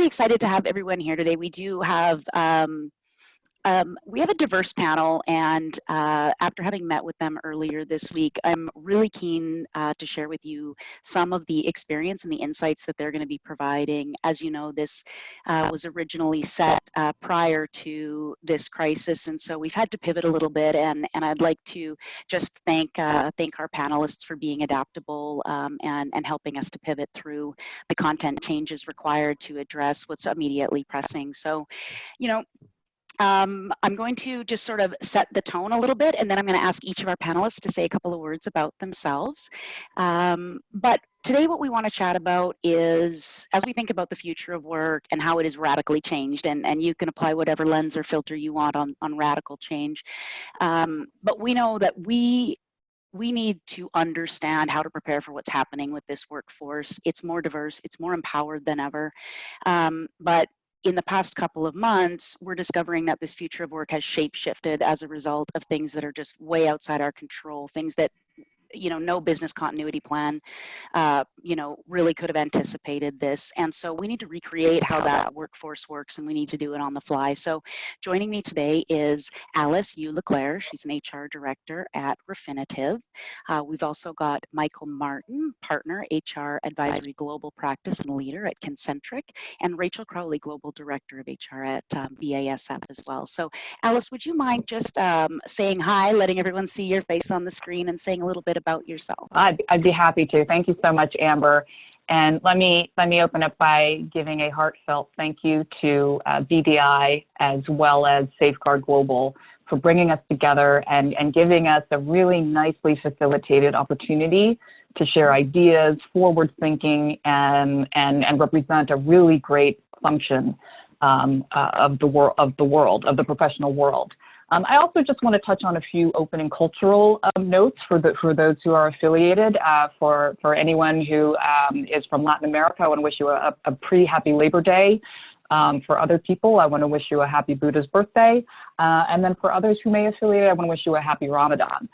really excited to have everyone here today. We do have we have a diverse panel, and after having met with them earlier this week, I'm really keen to share with you some of the experience and the insights that they're going to be providing. As you know, this was originally set prior to this crisis, and so we've had to pivot a little bit, and I'd like to just thank our panelists for being adaptable and helping us to pivot through the content changes required to address what's immediately pressing. So, you know, I'm going to just sort of set the tone a little bit, and then I'm going to ask each of our panelists to say a couple of words about themselves. But today what we want to chat about is, as we think about the future of work and how it is radically changed, and you can apply whatever lens or filter you want on radical change. But we know that we need to understand how to prepare for what's happening with this workforce. It's more diverse, it's more empowered than ever. But in the past couple of months, we're discovering that this future of work has shape-shifted as a result of things that are just way outside our control, things that, you know, no business continuity plan, you know, really could have anticipated this. And so we need to recreate how that workforce works, and we need to do it on the fly. So joining me today is Alice LeClair. She's an HR director at Refinitiv. We've also got Michael Martin, partner, HR advisory global practice and leader at Kincentric, and Rachel Crowley, global director of HR at BASF as well. So Alice, would you mind just saying hi, letting everyone see your face on the screen, and saying a little bit about yourself? I'd be happy to. Thank you so much, Amber. And let me open up by giving a heartfelt thank you to VDI as well as Safeguard Global for bringing us together and giving us a really nicely facilitated opportunity to share ideas, forward thinking, and represent a really great function of the professional world. I also just want to touch on a few opening cultural notes for those who are affiliated. For anyone who is from Latin America, I want to wish you a pre-happy Labor Day. For other people, I want to wish you a happy Buddha's birthday. And then for others who may affiliate, I want to wish you a happy Ramadan.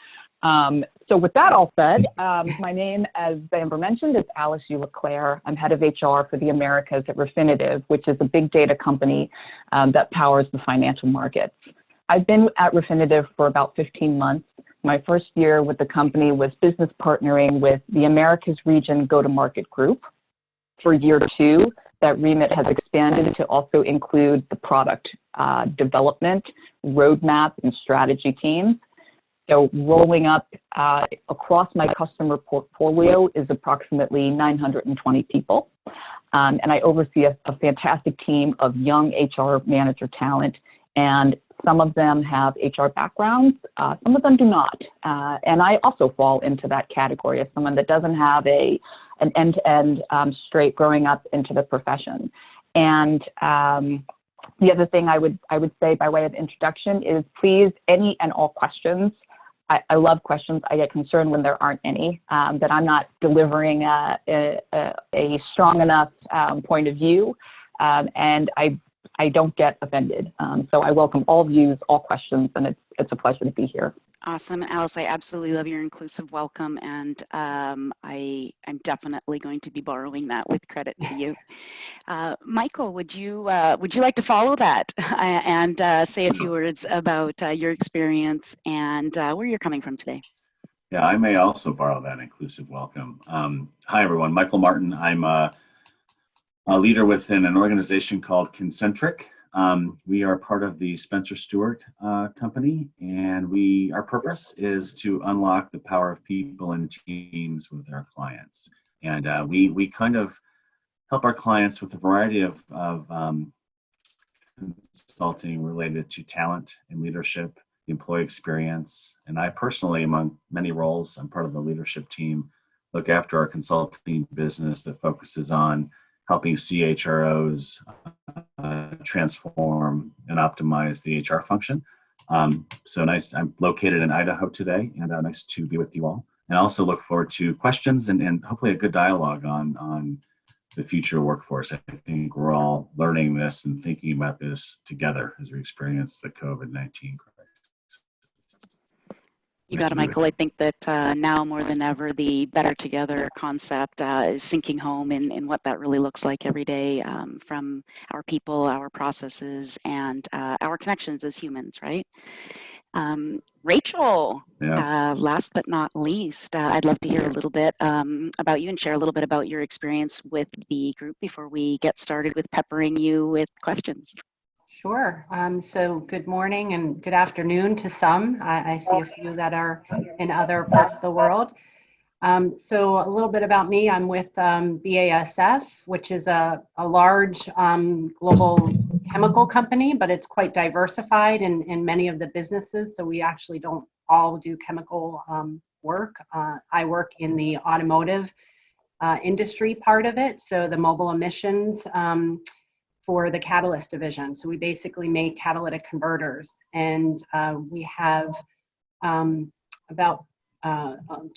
So with that all said, my name, as Amber mentioned, is Alice LeClair. I'm head of HR for the Americas at Refinitiv, which is a big data company that powers the financial markets. I've been at Refinitiv for about 15 months. My first year with the company was business partnering with the Americas region go-to-market group. For year 2, that remit has expanded to also include the product development, roadmap, and strategy teams. So rolling up across my customer portfolio is approximately 920 people. And I oversee a fantastic team of young HR manager talent, and some of them have HR backgrounds, some of them do not. And I also fall into that category as someone that doesn't have an end-to-end straight growing up into the profession. And the other thing I would say by way of introduction is please, any and all questions. I love questions. I get concerned when there aren't any, that I'm not delivering a strong enough point of view, and I don't get offended. So I welcome all views, all questions, and it's a pleasure to be here. Awesome, Alice. I absolutely love your inclusive welcome, and I'm definitely going to be borrowing that with credit to you. Michael, would you like to follow that and say a few words about your experience and where you're coming from today? Yeah, I may also borrow that inclusive welcome. Hi, everyone. Michael Martin. I'm a leader within an organization called Kincentric. We are part of the Spencer Stuart company, and our purpose is to unlock the power of people and teams with our clients. And we kind of help our clients with a variety of consulting related to talent and leadership, the employee experience. And I personally, among many roles, I'm part of the leadership team, look after our consulting business that focuses on helping CHROs transform and optimize the HR function. So nice, I'm located in Idaho today, and nice to be with you all. And I also look forward to questions and hopefully a good dialogue on the future workforce. I think we're all learning this and thinking about this together as we experience the COVID-19 crisis. You got it, Michael. I think that now more than ever, the better together concept is sinking home in what that really looks like every day from our people, our processes, and our connections as humans, right? Rachel, last but not least, I'd love to hear a little bit about you and share a little bit about your experience with the group before we get started with peppering you with questions. Sure. So good morning and good afternoon to some. I see a few that are in other parts of the world. So a little bit about me. I'm with BASF, which is a large global chemical company, but it's quite diversified in many of the businesses. So we actually don't all do chemical work. I work in the automotive industry part of it. So the mobile emissions for the catalyst division. So we basically make catalytic converters, and we have about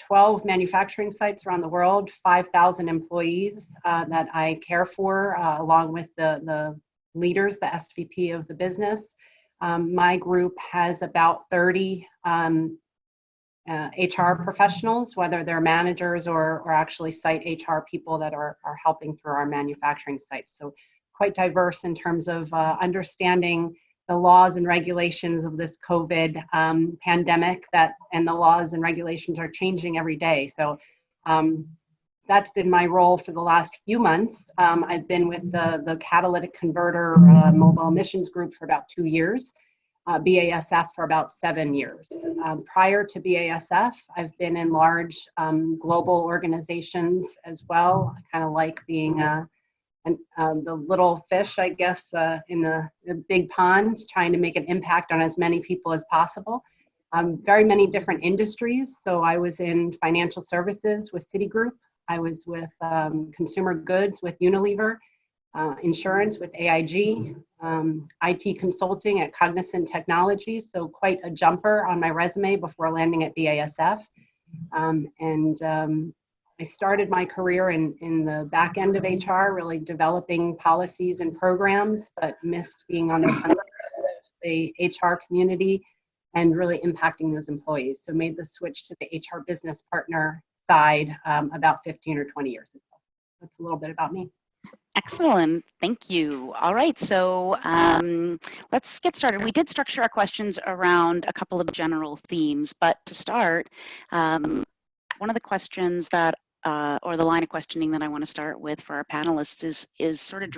12 manufacturing sites around the world, 5,000 employees that I care for, along with the leaders, the SVP of the business. My group has about 30 HR professionals, whether they're managers or actually site HR people that are helping through our manufacturing sites. So quite diverse in terms of understanding the laws and regulations of this COVID pandemic, and the laws and regulations are changing every day. So that's been my role for the last few months. I've been with the catalytic converter mobile emissions group for about 2 years, BASF for about 7 years. Prior to BASF, I've been in large global organizations as well. I kind of like being the little fish, I guess, in the big pond, trying to make an impact on as many people as possible. Very many different industries. So I was in financial services with Citigroup. I was with consumer goods with Unilever, insurance with AIG, IT consulting at Cognizant Technologies. So quite a jumper on my resume before landing at BASF. I started my career in the back end of HR, really developing policies and programs, but missed being on the front of the HR community and really impacting those employees. So made the switch to the HR business partner side about 15 or 20 years ago. That's a little bit about me. Excellent, thank you. All right, so let's get started. We did structure our questions around a couple of general themes, but to start, one of the questions that or the line of questioning that I want to start with for our panelists is sort of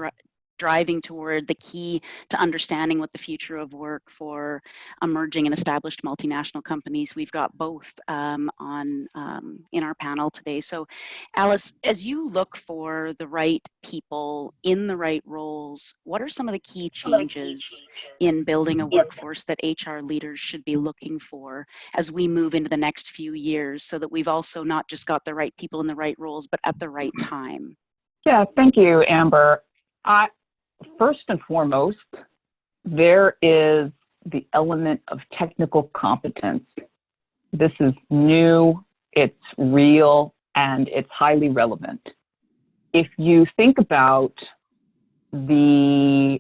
driving toward the key to understanding what the future of work for emerging and established multinational companies. We've got both in our panel today. So Alice, as you look for the right people in the right roles, what are some of the key changes in building a workforce that HR leaders should be looking for as we move into the next few years, so that we've also not just got the right people in the right roles, but at the right time? Yeah, thank you, Amber. First and foremost, there is the element of technical competence. This is new, it's real, and it's highly relevant. If you think about the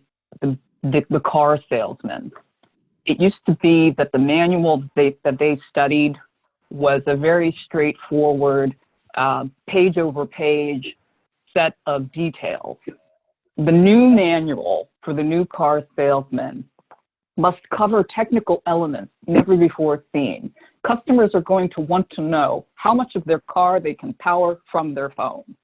car salesman, it used to be that the manual that they studied was a very straightforward page over page set of details. The new manual for the new car salesman must cover technical elements never before seen. Customers are going to want to know how much of their car they can power from their phone.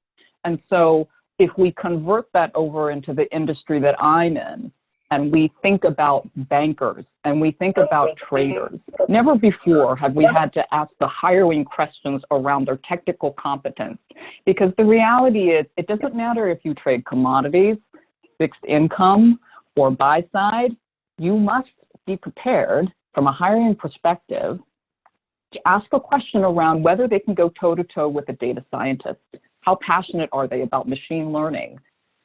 And so if we convert that over into the industry that I'm in, and we think about bankers and we think about traders, never before have we had to ask the hiring questions around their technical competence. Because the reality is, it doesn't matter if you trade commodities, fixed income, or buy side, you must be prepared from a hiring perspective to ask a question around whether they can go toe-to-toe with a data scientist. How passionate are they about machine learning?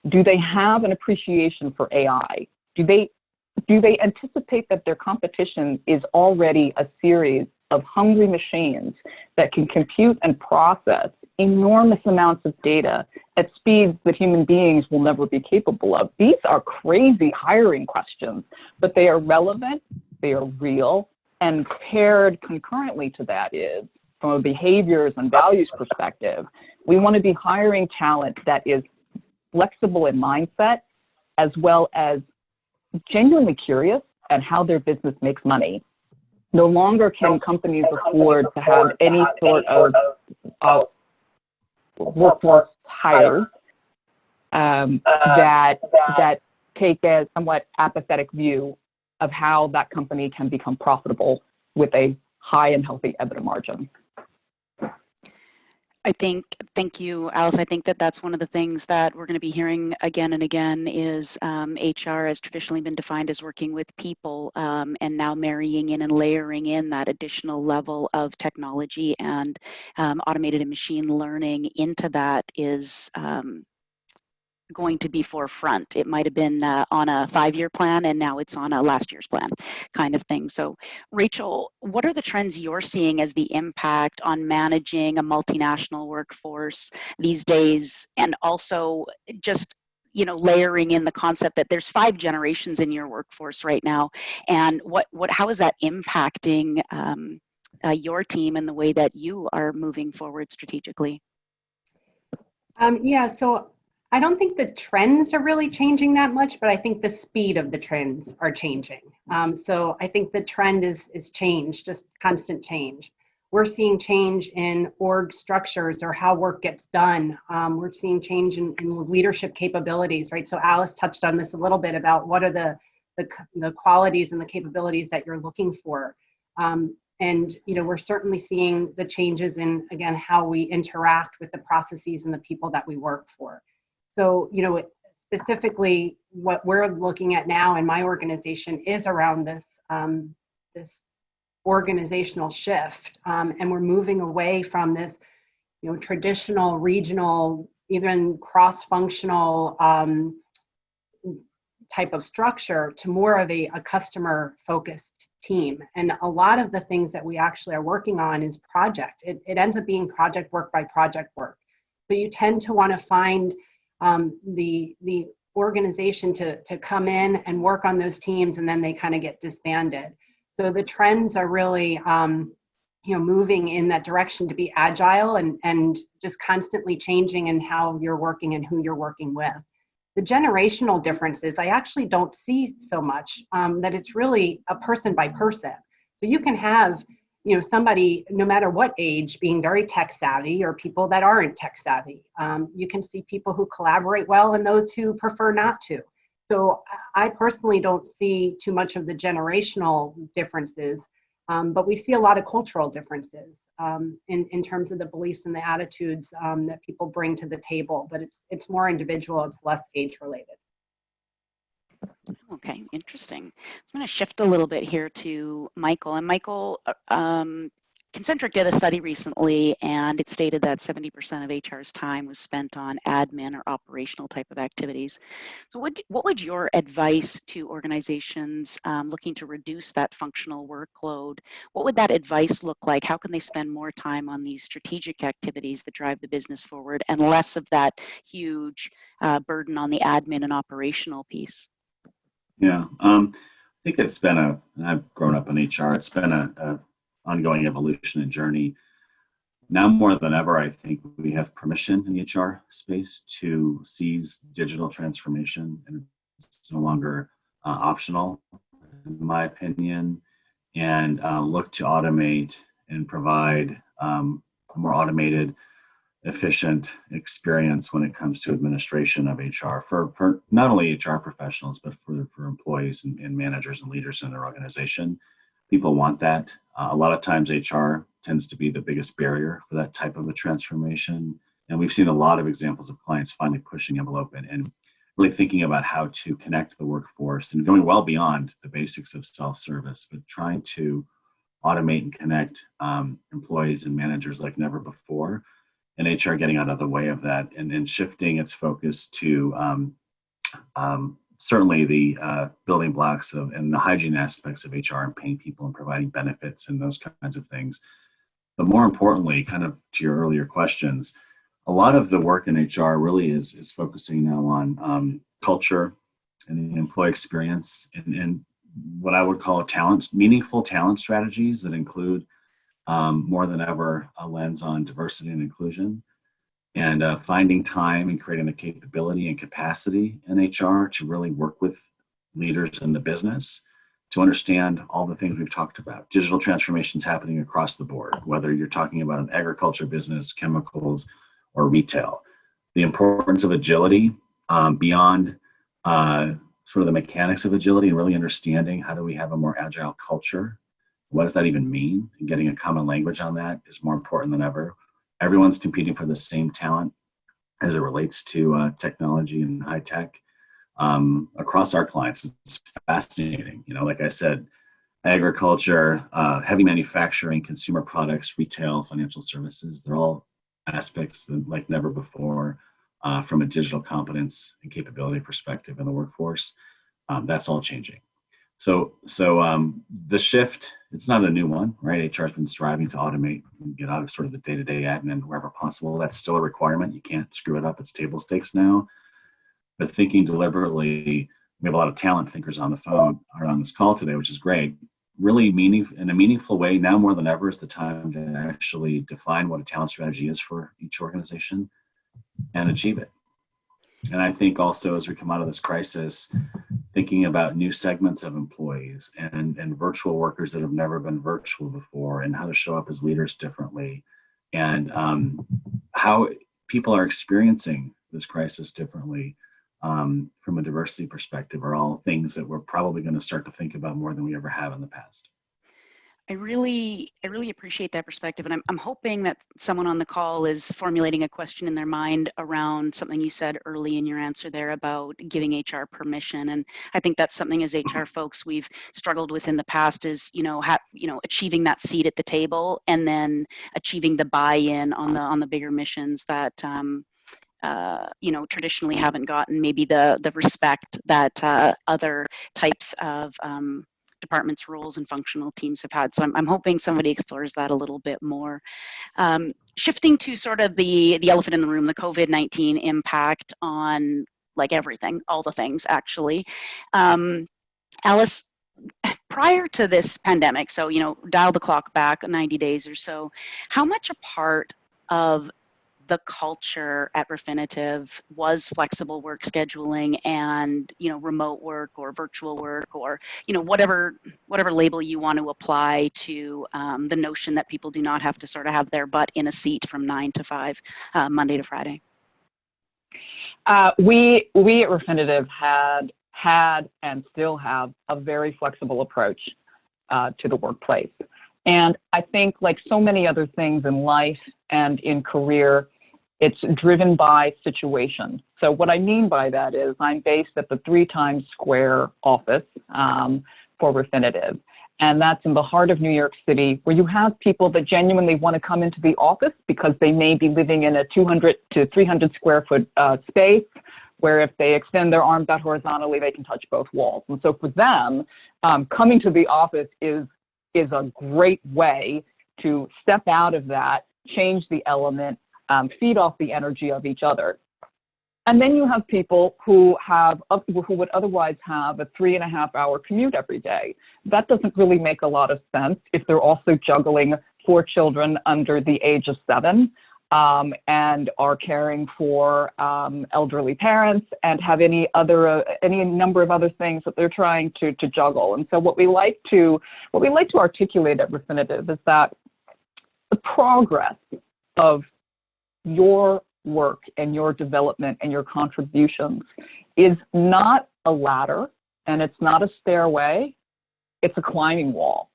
Do they have an appreciation for AI? Do they anticipate that their competition is already a series of hungry machines that can compute and process enormous amounts of data at speeds that human beings will never be capable of? These are crazy hiring questions, but they are relevant, they are real, And paired concurrently to that is, from a behaviors and values perspective, we want to be hiring talent that is flexible in mindset, as well as genuinely curious at how their business makes money. No longer can companies afford to have any sort of workforce hires that take a somewhat apathetic view of how that company can become profitable with a high and healthy EBITDA margin. Thank you, Alice. I think that that's one of the things that we're going to be hearing again and again is HR has traditionally been defined as working with people, and now marrying in and layering in that additional level of technology and automated and machine learning into that is going to be forefront. It might have been on a 5-year plan and now it's on a last year's plan kind of thing. So Rachel, what are the trends you're seeing as the impact on managing a multinational workforce these days, and also just layering in the concept that there's 5 generations in your workforce right now, and how is that impacting your team and the way that you are moving forward strategically? So I don't think the trends are really changing that much, but I think the speed of the trends are changing. So I think the trend is change, just constant change. We're seeing change in org structures or how work gets done. We're seeing change in leadership capabilities, right? So Alice touched on this a little bit about what are the qualities and the capabilities that you're looking for. And we're certainly seeing the changes in, again, how we interact with the processes and the people that we work for. So, specifically what we're looking at now in my organization is around this, this organizational shift. And we're moving away from this, traditional, regional, even cross-functional type of structure to more of a customer-focused team. And a lot of the things that we actually are working on is project. It ends up being project work by project work. So you tend to want to find the organization to come in and work on those teams, and then they kind of get disbanded. So the trends are really moving in that direction to be agile and just constantly changing in how you're working and who you're working with. The generational differences, I actually don't see so much, that it's really a person by person. So you can have somebody, no matter what age, being very tech savvy, or people that aren't tech savvy. You can see people who collaborate well and those who prefer not to. So I personally don't see too much of the generational differences, but we see a lot of cultural differences in terms of the beliefs and the attitudes that people bring to the table. But it's more individual, it's less age related. Okay, interesting. I'm going to shift a little bit here to Michael. And Michael, Kincentric did a study recently, and it stated that 70% of HR's time was spent on admin or operational type of activities. So what would your advice to organizations looking to reduce that functional workload, what would that advice look like? How can they spend more time on these strategic activities that drive the business forward and less of that huge burden on the admin and operational piece? Yeah, I think it's been and I've grown up in HR, it's been a ongoing evolution and journey. Now more than ever, I think we have permission in the HR space to seize digital transformation, and it's no longer optional, in my opinion, and look to automate and provide a more automated, efficient experience when it comes to administration of HR for not only HR professionals, but for employees and managers and leaders in their organization. People want that. A lot of times HR tends to be the biggest barrier for that type of a transformation. And we've seen a lot of examples of clients finally pushing the envelope and really thinking about how to connect the workforce and going well beyond the basics of self-service, but trying to automate and connect employees and managers like never before. And HR getting out of the way of that and shifting its focus to certainly the building blocks of and the hygiene aspects of HR and paying people and providing benefits and those kinds of things. But more importantly, kind of to your earlier questions, a lot of the work in HR really is focusing now on culture and the employee experience and what I would call meaningful talent strategies that include more than ever a lens on diversity and inclusion, and finding time and creating the capability and capacity in HR to really work with leaders in the business to understand all the things we've talked about. Digital transformations happening across the board, whether you're talking about an agriculture business, chemicals, or retail. The importance of agility beyond sort of the mechanics of agility, and really understanding how do we have a more agile culture. What does that even mean? And getting a common language on that is more important than ever. Everyone's competing for the same talent as it relates to technology and high tech across our clients. It's fascinating. You know, like I said, agriculture, heavy manufacturing, consumer products, retail, financial services, they're all aspects that, like never before, from a digital competence and capability perspective in the workforce. That's all changing. So the shift, it's not a new one, right? HR has been striving to automate and get out of sort of the day-to-day admin wherever possible. That's still a requirement. You can't screw it up. It's table stakes now. But thinking deliberately, we have a lot of talent thinkers on the phone or on this call today, which is great. Really in a meaningful way, now more than ever is the time to actually define what a talent strategy is for each organization and achieve it. And I think also as we come out of this crisis, thinking about new segments of employees and virtual workers that have never been virtual before, and how to show up as leaders differently, and how people are experiencing this crisis differently from a diversity perspective are all things that we're probably going to start to think about more than we ever have in the past. I really appreciate that perspective, and I'm hoping that someone on the call is formulating a question in their mind around something you said early in your answer there about giving HR permission. And I think that's something as HR folks we've struggled with in the past is achieving that seat at the table, and then achieving the buy-in on the bigger missions that traditionally haven't gotten maybe the respect that other types of departments, roles, and functional teams have had. So I'm hoping somebody explores that a little bit more. Shifting to sort of the elephant in the room, the COVID-19 impact on like everything, all the things actually. Alice, prior to this pandemic, so, dial the clock back 90 days or so, how much a part of the culture at Refinitiv was flexible work scheduling and remote work or virtual work, or whatever label you want to apply to the notion that people do not have to sort of have their butt in a seat from 9 to 5 Monday to Friday? We at Refinitiv had and still have a very flexible approach to the workplace. And I think, like so many other things in life and in career, it's driven by situation. So what I mean by that is I'm based at the 3 Times Square office for Refinitiv. And that's in the heart of New York City, where you have people that genuinely want to come into the office because they may be living in a 200 to 300 square foot space, where if they extend their arms out horizontally, they can touch both walls. And so for them, coming to the office is a great way to step out of that, change the element, feed off the energy of each other. And then you have people who would otherwise have a 3.5-hour commute every day. That doesn't really make a lot of sense if they're also juggling 4 children under the age of 7 and are caring for elderly parents and have any number of other things that they're trying to juggle. And so what we like to articulate at Refinitiv is that the progress of your work and your development and your contributions is not a ladder, and it's not a stairway, it's a climbing wall.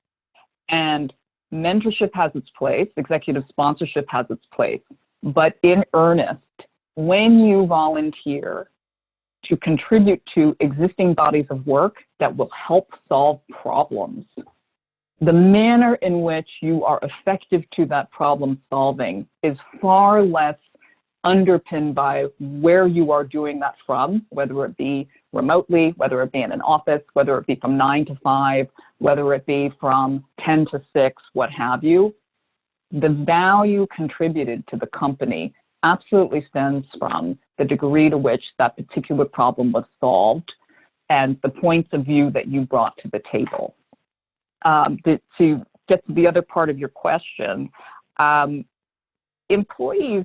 And mentorship has its place, executive sponsorship has its place, but in earnest, when you volunteer to contribute to existing bodies of work that will help solve problems, the manner in which you are effective to that problem solving is far less underpinned by where you are doing that from, whether it be remotely, whether it be in an office, whether it be from 9 to 5, whether it be from 10 to 6, what have you. The value contributed to the company absolutely stems from the degree to which that particular problem was solved, and the points of view that you brought to the table. To get to the other part of your question, employees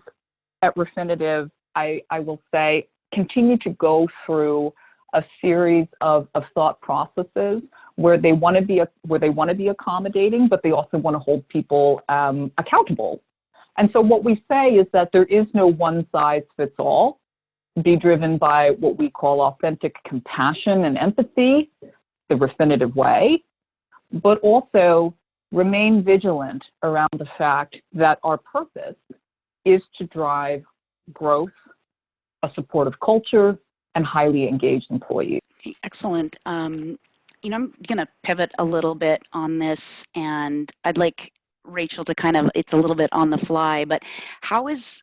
at Refinitiv, I will say, continue to go through a series of thought processes where they want to be accommodating, but they also want to hold people accountable. And so what we say is that there is no one size fits all. Be driven by what we call authentic compassion and empathy, the Refinitiv way, but also remain vigilant around the fact that our purpose is to drive growth, a supportive culture, and highly engaged employees. Excellent. You know, I'm going to pivot a little bit on this, and I'd like Rachel to kind of, it's a little bit on the fly, but how is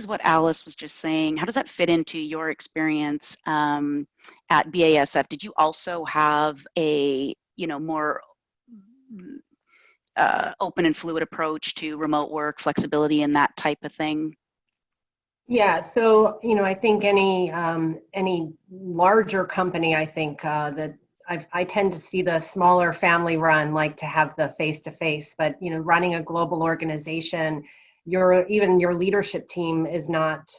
what Alice was just saying, how does that fit into your experience at BASF? Did you also have a, you know, more open and fluid approach to remote work, flexibility, and that type of thing? Yeah, so you know, I think any larger company, I think that I tend to see the smaller family run like to have the face-to-face, but you know, running a global organization, even your leadership team is not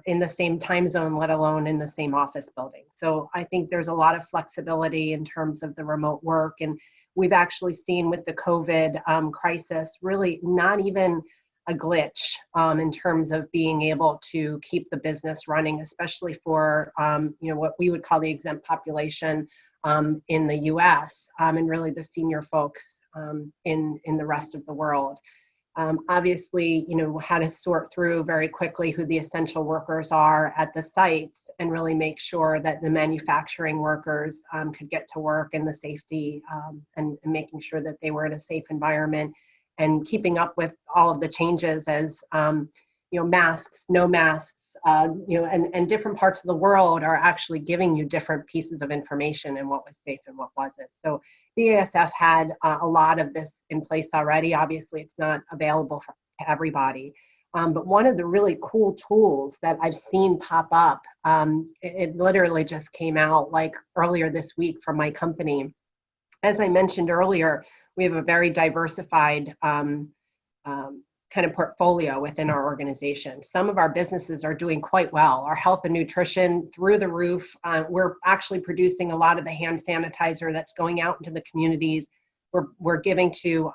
in the same time zone, let alone in the same office building. So I think there's a lot of flexibility in terms of the remote work, and we've actually seen with the COVID crisis, really not even a glitch in terms of being able to keep the business running, especially for you know, what we would call the exempt population in the U.S. And really the senior folks in the rest of the world. Obviously, you know, how to sort through very quickly who the essential workers are at the sites and really make sure that the manufacturing workers could get to work in the safety and making sure that they were in a safe environment, and keeping up with all of the changes as, you know, masks, no masks, you know, and different parts of the world are actually giving you different pieces of information and what was safe and what wasn't. So BASF had a lot of this in place already. Obviously, it's not available to everybody. But one of the really cool tools that I've seen pop up, it literally just came out like earlier this week from my company. As I mentioned earlier, we have a very diversified kind of portfolio within our organization. Some of our businesses are doing quite well. Our health and nutrition through the roof. We're actually producing a lot of the hand sanitizer that's going out into the communities. We're giving to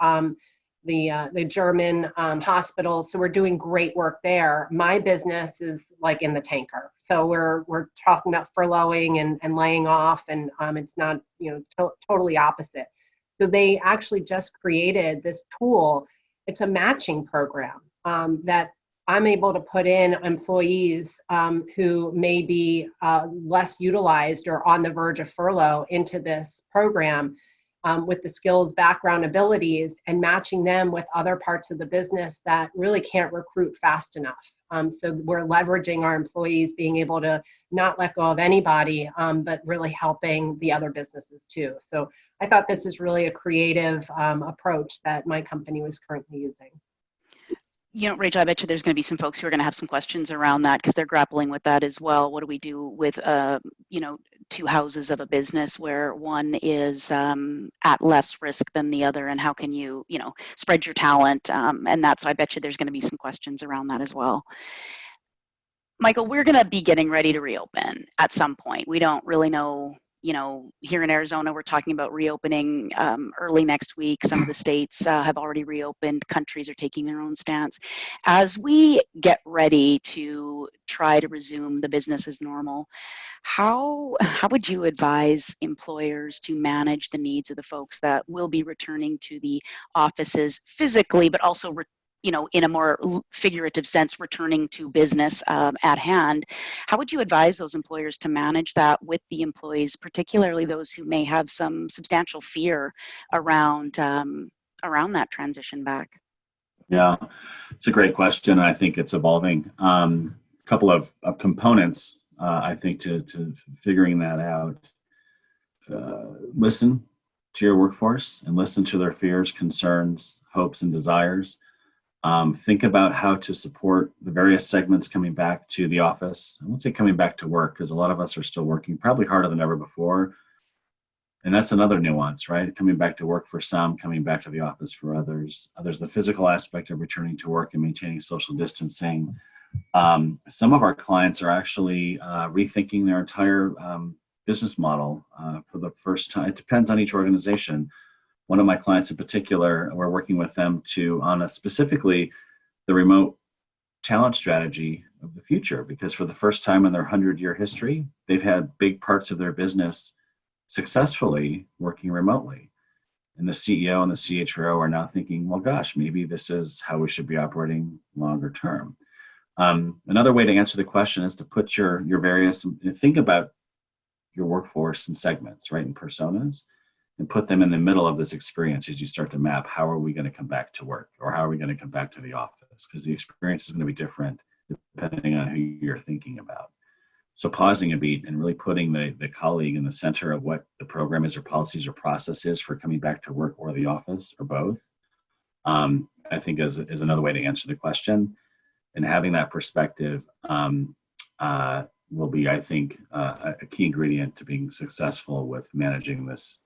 the German hospitals. So we're doing great work there. My business is like in the tanker. So we're talking about furloughing and laying off, and it's not, you know, totally opposite. So they actually just created this tool. It's a matching program that I'm able to put in employees who may be less utilized or on the verge of furlough into this program with the skills, background, abilities, and matching them with other parts of the business that really can't recruit fast enough. So we're leveraging our employees being able to not let go of anybody, but really helping the other businesses too. So I thought this is really a creative approach that my company was currently using. You know, Rachel, I bet you there's going to be some folks who are going to have some questions around that because they're grappling with that as well. What do we do with, you know, two houses of a business where one is at less risk than the other, and how can you, you know, spread your talent? And that's, I bet you there's going to be some questions around that as well. Michael, we're going to be getting ready to reopen at some point. We don't really know. You know, here in Arizona, we're talking about reopening early next week. Some of the states have already reopened. Countries are taking their own stance. As we get ready to try to resume the business as normal, how would you advise employers to manage the needs of the folks that will be returning to the offices physically, but also you know, in a more figurative sense, returning to business at hand? How would you advise those employers to manage that with the employees, particularly those who may have some substantial fear around that transition back? Yeah, it's a great question. I think it's evolving. A couple of components, I think, to figuring that out. Listen to your workforce and listen to their fears, concerns, hopes, and desires. Think about how to support the various segments coming back to the office. I won't say coming back to work, because a lot of us are still working probably harder than ever before. And that's another nuance, right? Coming back to work for some, coming back to the office for others. There's the physical aspect of returning to work and maintaining social distancing. Some of our clients are actually rethinking their entire business model for the first time. It depends on each organization. One of my clients in particular, we're working with them on specifically the remote talent strategy of the future, because for the first time in their 100-year history, they've had big parts of their business successfully working remotely. And the CEO and the CHRO are now thinking, well, gosh, maybe this is how we should be operating longer term. Another way to answer the question is to put your various, think about your workforce in segments, right, in personas, and put them in the middle of this experience as you start to map, how are we going to come back to work, or how are we going to come back to the office? Because the experience is going to be different depending on who you're thinking about. So pausing a beat and really putting the colleague in the center of what the program is or policies or process is for coming back to work or the office or both, I think is another way to answer the question. And having that perspective will be, I think, a key ingredient to being successful with managing this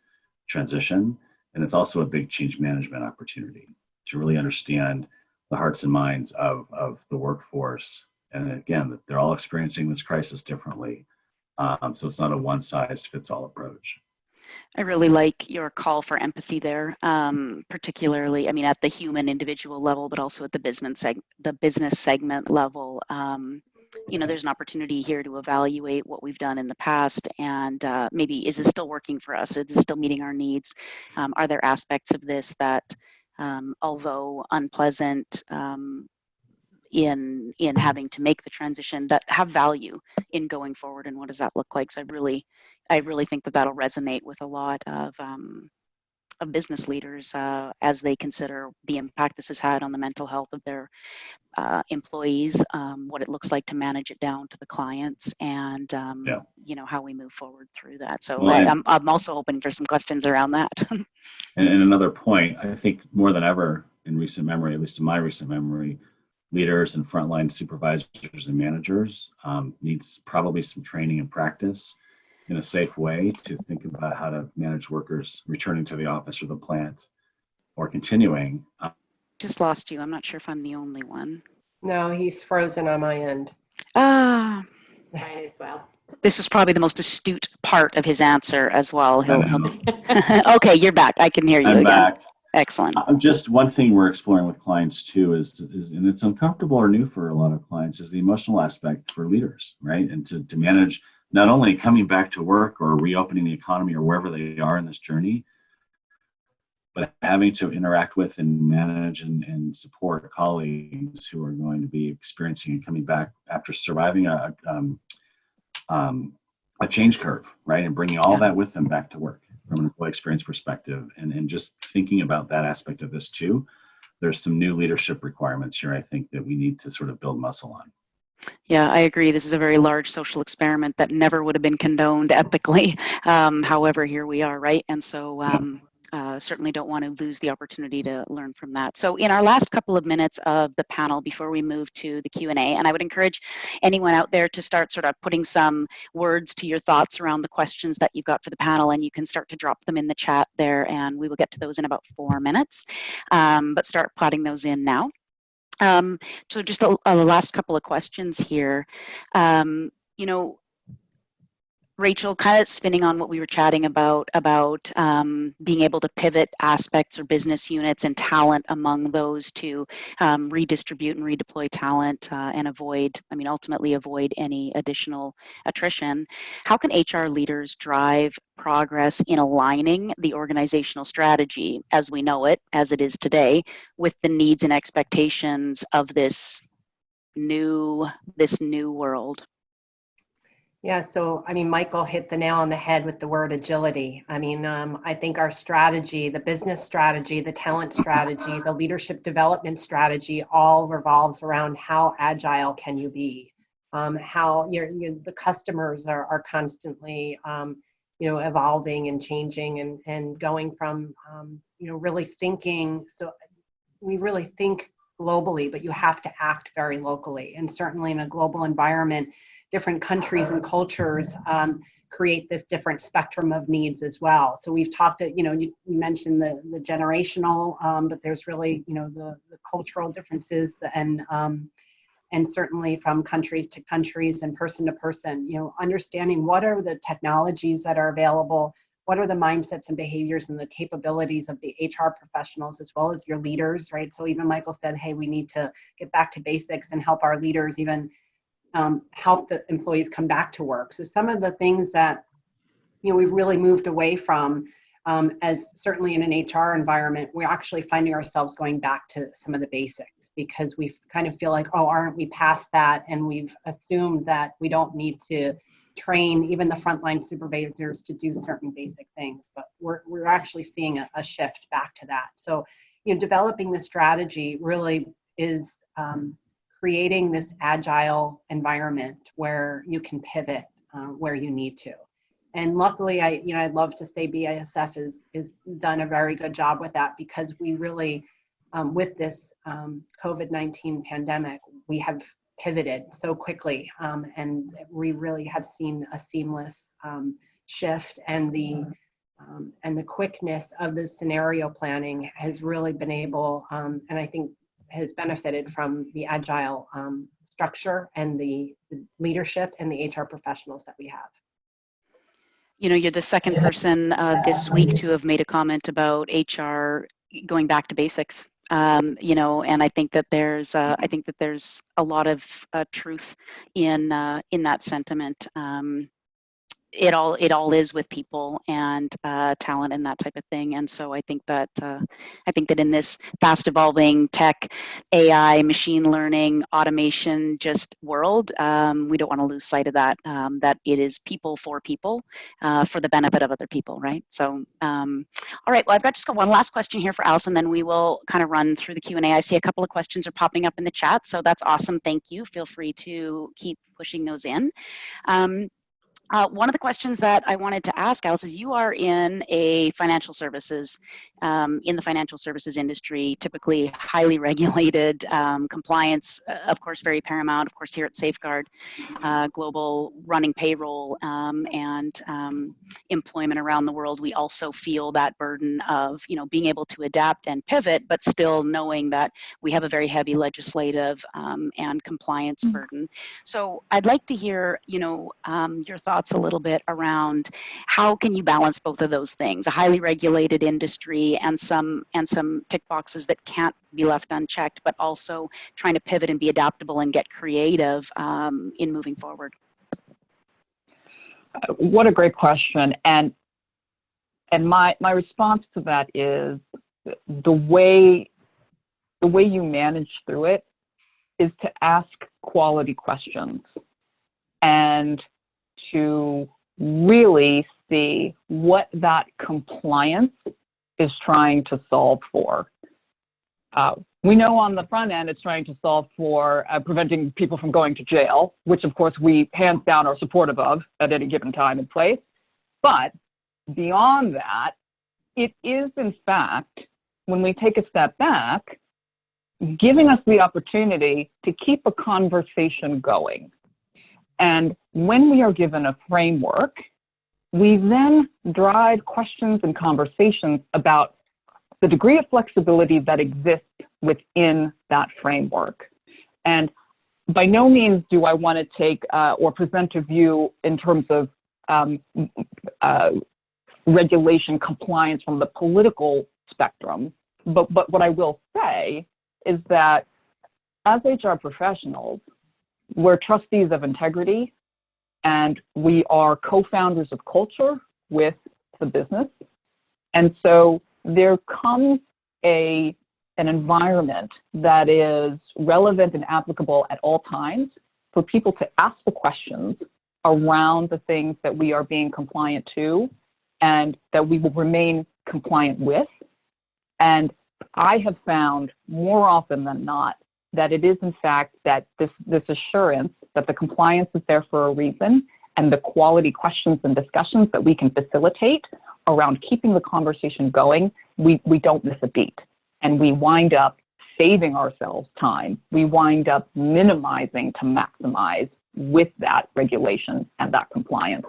transition. And it's also a big change management opportunity to really understand the hearts and minds of the workforce. And again, they're all experiencing this crisis differently. So it's not a one-size-fits-all approach. I really like your call for empathy there, particularly, I mean, at the human individual level, but also at the business segment level. You know, there's an opportunity here to evaluate what we've done in the past, and maybe, is it still working for us? Is it still meeting our needs? Are there aspects of this that, although unpleasant, in having to make the transition, that have value in going forward, and what does that look like? So I really think that that'll resonate with a lot of business leaders as they consider the impact this has had on the mental health of their employees, what it looks like to manage it down to the clients, and you know, how we move forward through that. So well, I'm also hoping for some questions around that. And another point, I think more than ever in recent memory, at least in my recent memory, leaders and frontline supervisors and managers needs probably some training and practice in a safe way to think about how to manage workers returning to the office or the plant or continuing. Just lost you. I'm not sure if I'm the only one. No, he's frozen on my end. Ah. Mine as well. This was probably the most astute part of his answer as well. Okay, you're back. I can hear you I'm again. Back. Excellent. Just one thing we're exploring with clients too is, and it's uncomfortable or new for a lot of clients, is the emotional aspect for leaders, right? And to manage not only coming back to work or reopening the economy or wherever they are in this journey, but having to interact with and manage and support colleagues who are going to be experiencing and coming back after surviving a change curve, right? And bringing all that with them back to work from an employee experience perspective. And just thinking about that aspect of this too, there's some new leadership requirements here, I think, that we need to sort of build muscle on. Yeah, I agree. This is a very large social experiment that never would have been condoned ethically. However, here we are, right? And so certainly don't want to lose the opportunity to learn from that. So in our last couple of minutes of the panel before we move to the Q&A, and I would encourage anyone out there to start sort of putting some words to your thoughts around the questions that you've got for the panel, and you can start to drop them in the chat there, and we will get to those in about 4 minutes, but start plotting those in now. So just a last couple of questions here. You know, Rachel, kind of spinning on what we were chatting about being able to pivot aspects or business units and talent among those to redistribute and redeploy talent and ultimately avoid any additional attrition. How can HR leaders drive progress in aligning the organizational strategy as we know it, as it is today, with the needs and expectations of this new world? Yeah, so I mean, Michael hit the nail on the head with the word agility. I mean, I think our strategy, the business strategy, the talent strategy, the leadership development strategy, all revolves around how agile can you be, how the customers are constantly, evolving and changing and going from, really thinking. So we really think globally, but you have to act very locally. And certainly in a global environment, different countries and cultures create this different spectrum of needs as well. So we've talked, you mentioned the generational, but there's really, the cultural differences and certainly from countries to countries and person to person, understanding what are the technologies that are available, what are the mindsets and behaviors and the capabilities of the HR professionals as well as your leaders, right? So even Michael said, hey, we need to get back to basics and help our leaders even help the employees come back to work. So some of the things that, we've really moved away from as certainly in an HR environment, we're actually finding ourselves going back to some of the basics because we kind of feel like, oh, aren't we past that? And we've assumed that we don't need to train even the frontline supervisors to do certain basic things, but we're actually seeing a shift back to that. So, developing the strategy really is creating this agile environment where you can pivot where you need to. And luckily, I'd love to say BASF is done a very good job with that because we really, with this COVID-19 pandemic, we have pivoted so quickly, and we really have seen a seamless shift, and the quickness of the scenario planning has really been able, and I think has benefited from the agile structure and the leadership and the HR professionals that we have. You're the second person this week to have made a comment about HR going back to basics. And I think that there's a lot of truth in that sentiment. It all is with people and talent and that type of thing. And so I think that in this fast evolving tech, AI, machine learning, automation just world, we don't want to lose sight of that, that it is people for the benefit of other people, right? So, all right, well, I've just got one last question here for Alison, then we will kind of run through the Q&A. I see a couple of questions are popping up in the chat, so that's awesome. Thank you. Feel free to keep pushing those in. One of the questions that I wanted to ask, Alice, is you are in a financial services, in the financial services industry, typically highly regulated, compliance, of course, very paramount, of course, here at Safeguard, global running payroll and employment around the world. We also feel that burden of, being able to adapt and pivot, but still knowing that we have a very heavy legislative and compliance burden. So I'd like to hear, your thoughts a little bit around how can you balance both of those things, a highly regulated industry and some tick boxes that can't be left unchecked, but also trying to pivot and be adaptable and get creative in moving forward. What a great question. And my response to that is the way you manage through it is to ask quality questions and to really see what that compliance is trying to solve for. We know on the front end it's trying to solve for preventing people from going to jail, which of course we hands down are supportive of at any given time and place. But beyond that, it is in fact, when we take a step back, giving us the opportunity to keep a conversation going. And when we are given a framework, we then drive questions and conversations about the degree of flexibility that exists within that framework. And by no means do I want to take or present a view in terms of regulation compliance from the political spectrum. But what I will say is that as HR professionals, we're trustees of integrity, and we are co-founders of culture with the business. And so there comes an environment that is relevant and applicable at all times for people to ask the questions around the things that we are being compliant to and that we will remain compliant with. And I have found more often than not that it is in fact that this assurance that the compliance is there for a reason and the quality questions and discussions that we can facilitate around keeping the conversation going, we don't miss a beat. And we wind up saving ourselves time, we wind up minimizing to maximize with that regulation and that compliance.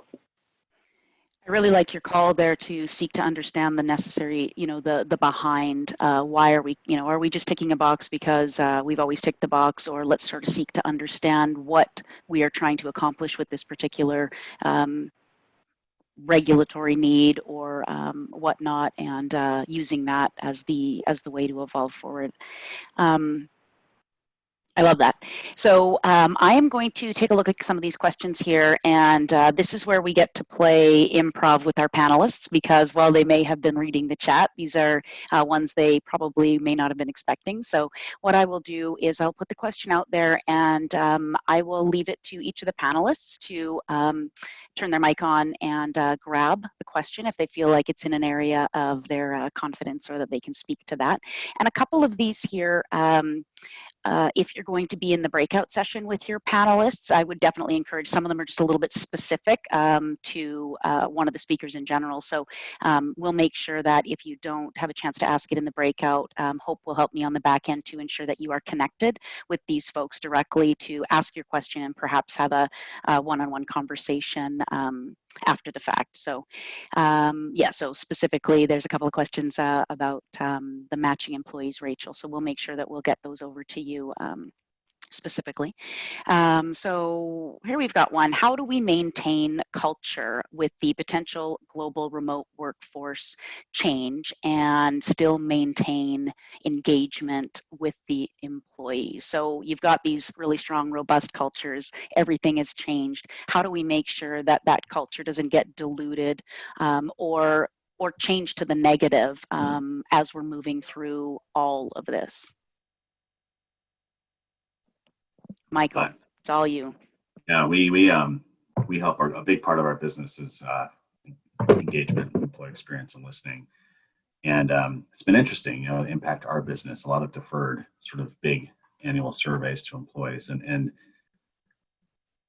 I really like your call there to seek to understand the necessary, the behind. Why are we, are we just ticking a box because we've always ticked the box, or let's sort of seek to understand what we are trying to accomplish with this particular regulatory need or whatnot, and using that as the way to evolve forward. I love that. So I am going to take a look at some of these questions here, and this is where we get to play improv with our panelists, because while they may have been reading the chat, these are ones they probably may not have been expecting. So what I will do is I'll put the question out there, and I will leave it to each of the panelists to turn their mic on and grab the question if they feel like it's in an area of their confidence, or that they can speak to that. And a couple of these here, if you're going to be in the breakout session with your panelists, I would definitely encourage, some of them are just a little bit specific to one of the speakers in general. So we'll make sure that if you don't have a chance to ask it in the breakout, Hope will help me on the back end to ensure that you are connected with these folks directly to ask your question and perhaps have a one-on-one conversation after the fact. So yeah, so specifically there's a couple of questions about the matching employees, Rachel, so we'll make sure that we'll get those over to you specifically. So here we've got one. How do we maintain culture with the potential global remote workforce change and still maintain engagement with the employees? So you've got these really strong, robust cultures. Everything has changed. How do we make sure that that culture doesn't get diluted or change to the negative as we're moving through all of this? Michael, it's all you. Yeah, we help a big part of our business is engagement, employee experience, and listening. And it's been interesting, impact our business. A lot of deferred, sort of big annual surveys to employees, and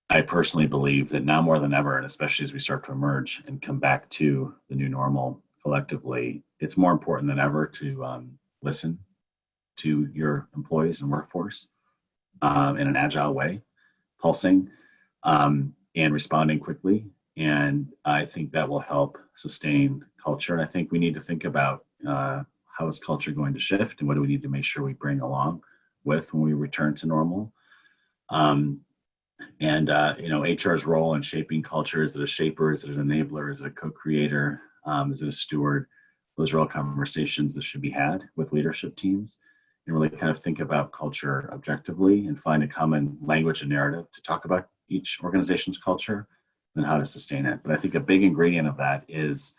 I personally believe that now more than ever, and especially as we start to emerge and come back to the new normal collectively, it's more important than ever to listen to your employees and workforce in an agile way, pulsing and responding quickly. And I think that will help sustain culture. And I think we need to think about how is culture going to shift, and what do we need to make sure we bring along with when we return to normal. HR's role in shaping culture, is it a shaper, is it an enabler, is it a co-creator, is it a steward? Those are all conversations that should be had with leadership teams, and really kind of think about culture objectively and find a common language and narrative to talk about each organization's culture and how to sustain it. But I think a big ingredient of that is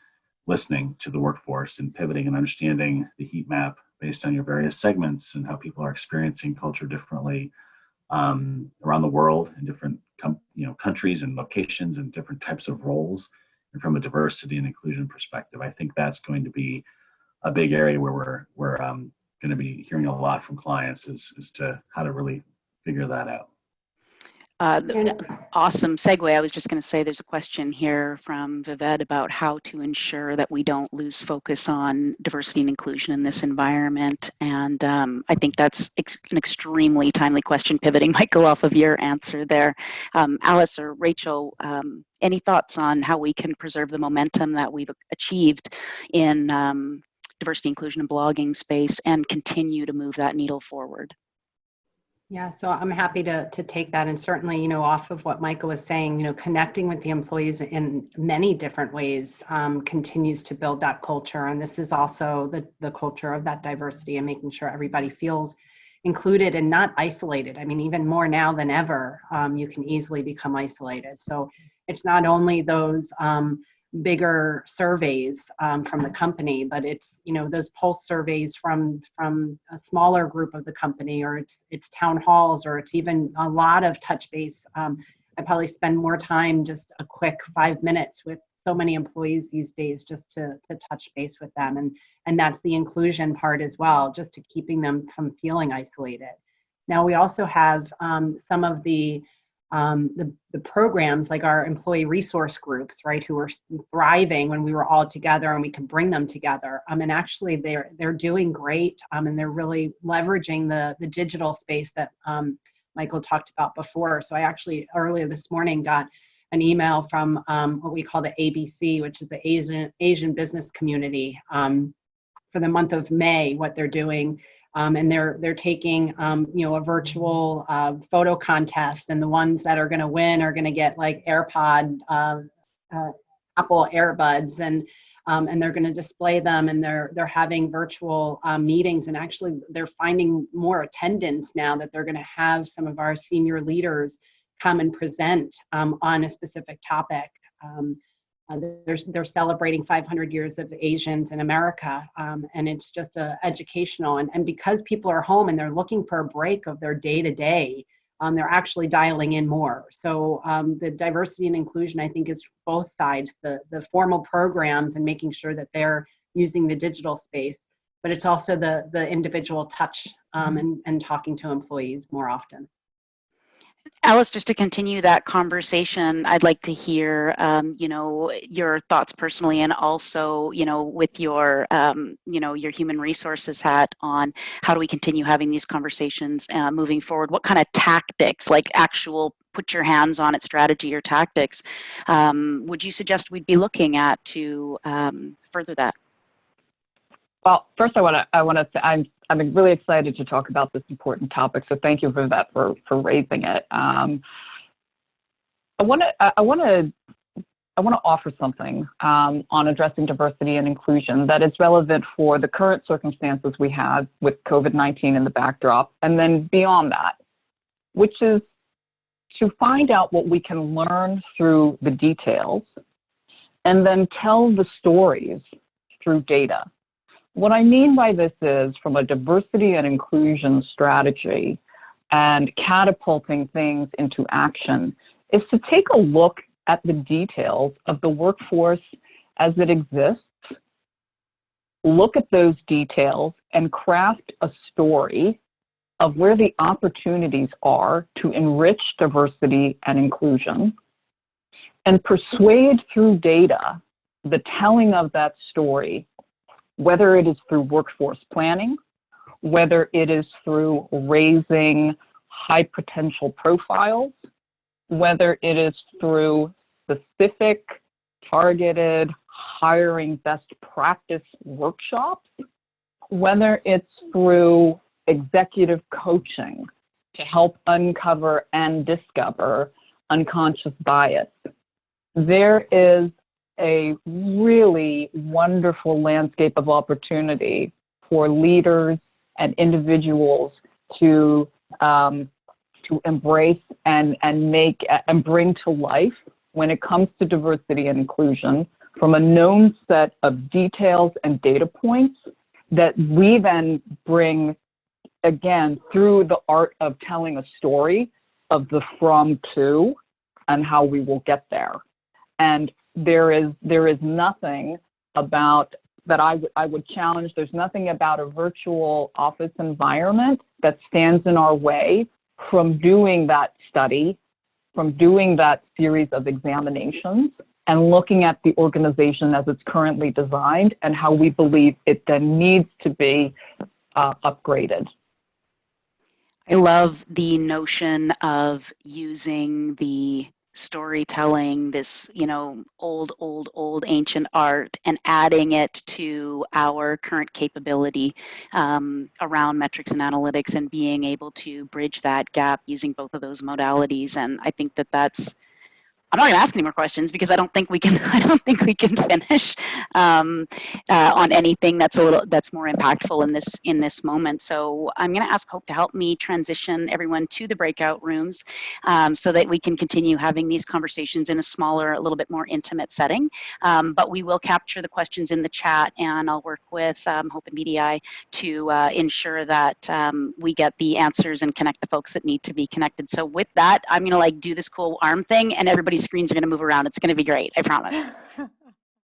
listening to the workforce and pivoting and understanding the heat map based on your various segments and how people are experiencing culture differently around the world in different countries and locations and different types of roles. And from a diversity and inclusion perspective, I think that's going to be a big area where we're going to be hearing a lot from clients as to how to really figure that out. Awesome segue. I was just going to say there's a question here from Vived about how to ensure that we don't lose focus on diversity and inclusion in this environment. And I think that's an extremely timely question, pivoting, Michael, off of your answer there. Alice or Rachel, any thoughts on how we can preserve the momentum that we've achieved in diversity, inclusion, and blogging space and continue to move that needle forward? Yeah, so I'm happy to take that, and certainly, off of what Michael was saying, connecting with the employees in many different ways continues to build that culture, and this is also the culture of that diversity and making sure everybody feels included and not isolated. I mean, even more now than ever, you can easily become isolated. So it's not only those bigger surveys from the company, but it's those pulse surveys from a smaller group of the company, or it's town halls, or it's even a lot of touch base. I probably spend more time, just a quick 5 minutes with so many employees these days, just to touch base with them, and that's the inclusion part as well, just to keeping them from feeling isolated. Now we also have some of the the programs like our employee resource groups, right, who were thriving when we were all together and we could bring them together. And actually they're doing great, and they're really leveraging the digital space that Michael talked about before. So I actually earlier this morning got an email from what we call the ABC, which is the Asian business community, for the month of May, what they're doing. And they're taking a virtual photo contest, and the ones that are going to win are going to get like AirPod, Apple AirBuds, and they're going to display them, and they're having virtual meetings, and actually they're finding more attendance now that they're going to have some of our senior leaders come and present on a specific topic. They're celebrating 500 years of Asians in America, and it's just educational. And because people are home and they're looking for a break of their day-to-day, they're actually dialing in more. So the diversity and inclusion, I think, is both sides, the formal programs and making sure that they're using the digital space, but it's also the individual touch and talking to employees more often. Alice, just to continue that conversation, I'd like to hear, your thoughts personally, and also, with your, your human resources hat on how do we continue having these conversations moving forward? What kind of tactics, like actual put your hands on it strategy or tactics, would you suggest we'd be looking at to further that? Well, first I want to say I'm really excited to talk about this important topic. So thank you for that, for raising it. I want to offer something on addressing diversity and inclusion that is relevant for the current circumstances we have with COVID-19 in the backdrop, and then beyond that, which is to find out what we can learn through the details and then tell the stories through data. What I mean by this is, from a diversity and inclusion strategy and catapulting things into action, is to take a look at the details of the workforce as it exists, look at those details and craft a story of where the opportunities are to enrich diversity and inclusion, and persuade through data the telling of that story, whether it is through workforce planning, whether it is through raising high potential profiles, whether it is through specific, targeted, hiring best practice workshops, whether it's through executive coaching to help uncover and discover unconscious bias. There is a really wonderful landscape of opportunity for leaders and individuals to embrace and make and bring to life when it comes to diversity and inclusion, from a known set of details and data points that we then bring, again, through the art of telling a story of the from to and how we will get there. And there is nothing about that I would challenge. There's nothing about a virtual office environment that stands in our way from doing that study, from doing that series of examinations, and looking at the organization as it's currently designed and how we believe it then needs to be upgraded. I love the notion of using the storytelling, this, old ancient art, and adding it to our current capability around metrics and analytics, and being able to bridge that gap using both of those modalities. And I think that's, I'm not going to ask any more questions because I don't think we can finish on anything that's more impactful in this moment. So I'm going to ask Hope to help me transition everyone to the breakout rooms so that we can continue having these conversations in a smaller, a little bit more intimate setting. But we will capture the questions in the chat, and I'll work with Hope and BDI to ensure that we get the answers and connect the folks that need to be connected. So with that, I'm going to do this cool arm thing, and everybody's screens are going to move around. It's going to be great, I promise.